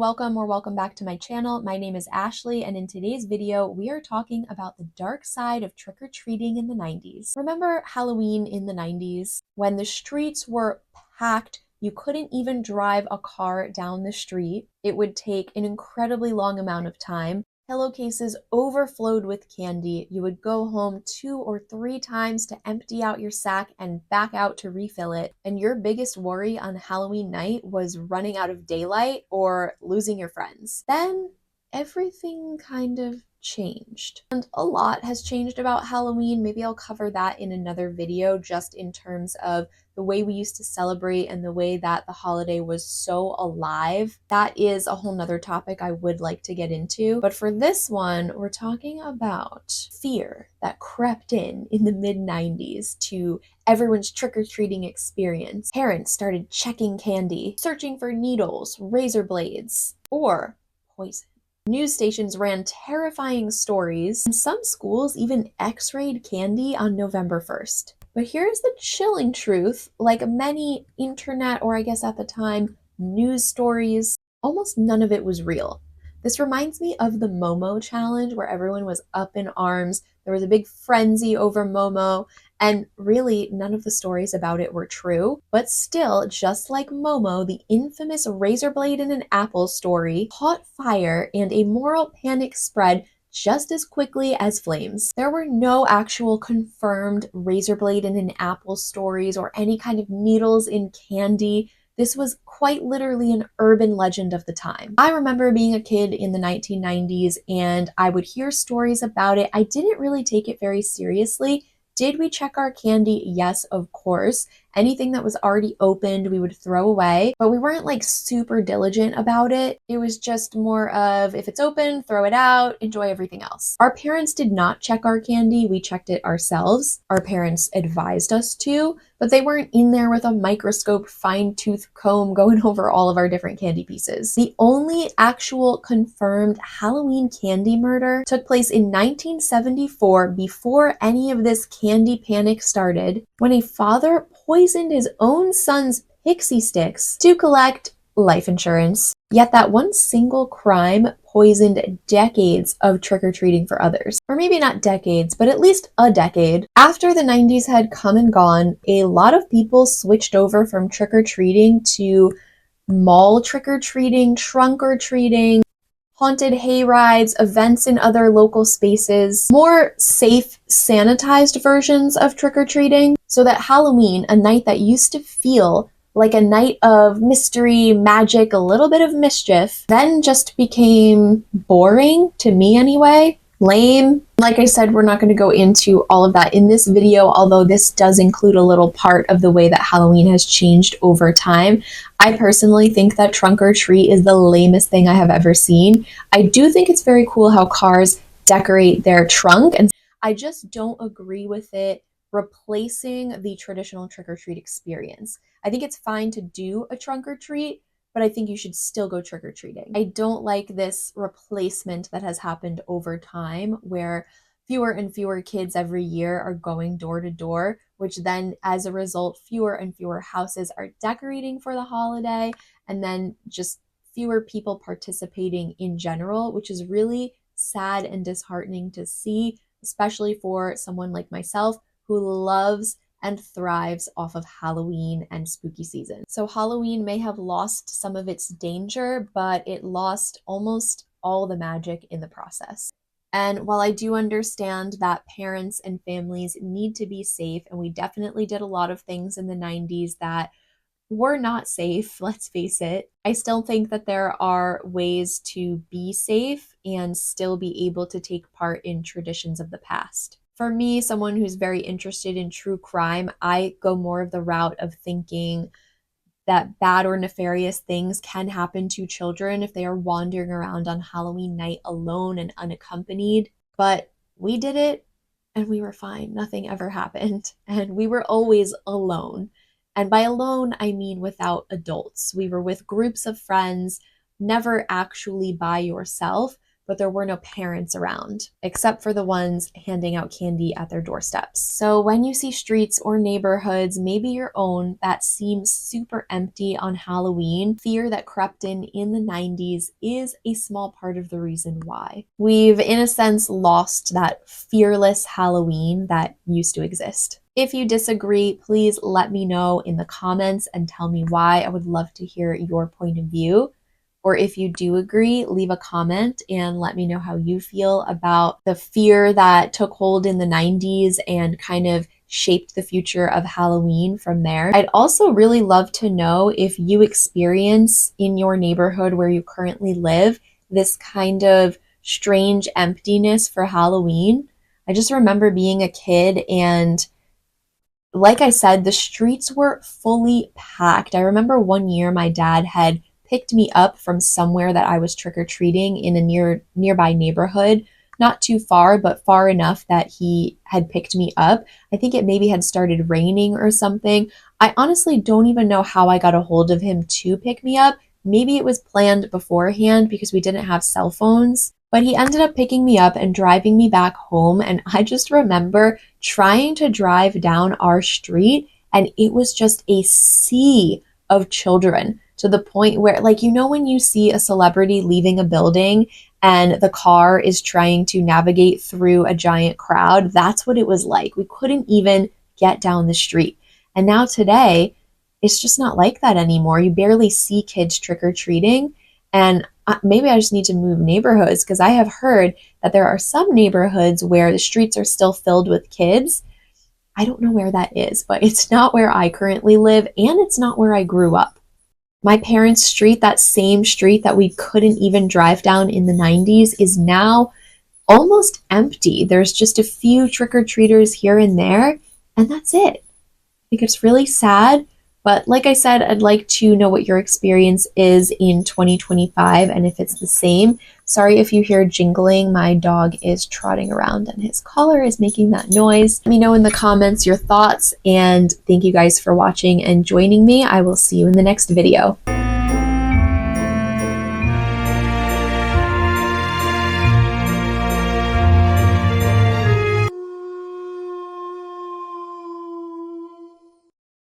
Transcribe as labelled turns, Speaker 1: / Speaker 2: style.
Speaker 1: welcome or welcome back to my channel. My name is Ashley, and in today's video, we are talking about the dark side of trick-or-treating in the 90s. Remember Halloween in the 90s? When the streets were packed, you couldn't even drive a car down the street. It would take an incredibly long amount of time. Pillowcases overflowed with candy. You would go home 2 or 3 times to empty out your sack and back out to refill it. And your biggest worry on Halloween night was running out of daylight or losing your friends. Then everything kind of changed. And a lot has changed about Halloween. Maybe I'll cover that in another video, just in terms of the way we used to celebrate and the way that the holiday was so alive. That is a whole nother topic I would like to get into. But for this one, we're talking about fear that crept in the mid-90s to everyone's trick-or-treating experience. Parents started checking candy, searching for needles, razor blades, or poison. News stations ran terrifying stories, and some schools even x-rayed candy on November 1st. But here's the chilling truth: like many internet, or I guess at the time, news stories, almost none of it was real. This reminds me of the Momo challenge, where everyone was up in arms. There was a big frenzy over Momo, and really none of the stories about it were true. But still, just like Momo, the infamous razor blade in an apple story caught fire, and a moral panic spread just as quickly as flames. There were no actual confirmed razor blade in an apple stories or any kind of needles in candy. This was quite literally an urban legend of the time. I remember being a kid in the 1990s, and I would hear stories about it. I didn't really take it very seriously. Did we check our candy? Yes, of course. Anything that was already opened, we would throw away, but we weren't like super diligent about it. It was just more of, if it's open, throw it out, enjoy everything else. Our parents did not check our candy. We checked it ourselves. Our parents advised us to, but they weren't in there with a microscope, fine-tooth comb going over all of our different candy pieces. The only actual confirmed Halloween candy murder took place in 1974, before any of this candy panic started, when a father poisoned his own son's pixie sticks to collect life insurance. Yet that one single crime poisoned decades of trick-or-treating for others. Or maybe not decades, but at least a decade. After the 90s had come and gone, a lot of people switched over from trick-or-treating to mall trick-or-treating, trunk-or-treating, haunted hayrides, events in other local spaces, more safe, sanitized versions of trick-or-treating, so that Halloween, a night that used to feel like a night of mystery, magic, a little bit of mischief, then just became boring, to me anyway. Lame. Like I said, we're not going to go into all of that in this video, although this does include a little part of the way that Halloween has changed over time. I personally think that trunk or treat is the lamest thing I have ever seen. I do think it's very cool how cars decorate their trunk, and I just don't agree with it replacing the traditional trick-or-treat experience. I think it's fine to do a trunk or treat, but I think you should still go trick-or-treating. I don't like this replacement that has happened over time, where fewer and fewer kids every year are going door to door, which then, as a result, fewer and fewer houses are decorating for the holiday, and then just fewer people participating in general, which is really sad and disheartening to see, especially for someone like myself who loves and thrives off of Halloween and spooky season. So Halloween may have lost some of its danger, but it lost almost all the magic in the process. And while I do understand that parents and families need to be safe, and we definitely did a lot of things in the 90s that were not safe, let's face it, I still think that there are ways to be safe and still be able to take part in traditions of the past. For me, someone who's very interested in true crime, I go more of the route of thinking that bad or nefarious things can happen to children if they are wandering around on Halloween night alone and unaccompanied. But we did it and we were fine. Nothing ever happened. And we were always alone. And by alone, I mean without adults. We were with groups of friends, never actually by yourself. but there were no parents around, except for the ones handing out candy at their doorsteps. So when you see streets or neighborhoods, maybe your own, that seem super empty on Halloween, fear that crept in the 90s is a small part of the reason why. We've, in a sense, lost that fearless Halloween that used to exist. If you disagree, please let me know in the comments and tell me why. I would love to hear your point of view. Or if you do agree, leave a comment and let me know how you feel about the fear that took hold in the 90s and kind of shaped the future of Halloween from there. I'd also really love to know if you experience in your neighborhood where you currently live this kind of strange emptiness for Halloween. I just remember being a kid and like I said, the streets were fully packed. I remember one year my dad had picked me up from somewhere that I was trick-or-treating in a nearby neighborhood, not too far, but far enough that he had picked me up. I think it maybe had started raining or something. I honestly don't even know how I got a hold of him to pick me up. Maybe it was planned beforehand because we didn't have cell phones. But he ended up picking me up and driving me back home. And I just remember trying to drive down our street, and it was just a sea of children to the point where, like, you know, when you see a celebrity leaving a building and the car is trying to navigate through a giant crowd, that's what it was like. We couldn't even get down the street. And now today, it's just not like that anymore. You barely see kids trick-or-treating. And maybe I just need to move neighborhoods because I have heard that there are some neighborhoods where the streets are still filled with kids. I don't know where that is, but it's not where I currently live and it's not where I grew up. My parents' street, that same street that we couldn't even drive down in the 90s, is now almost empty. There's just a few trick-or-treaters here and there, and that's it. I think it's really sad. But like I said, I'd like to know what your experience is in 2025 and if it's the same. Sorry if you hear jingling. My dog is trotting around and his collar is making that noise. Let me know in the comments your thoughts, and thank you guys for watching and joining me. I will see you in the next video.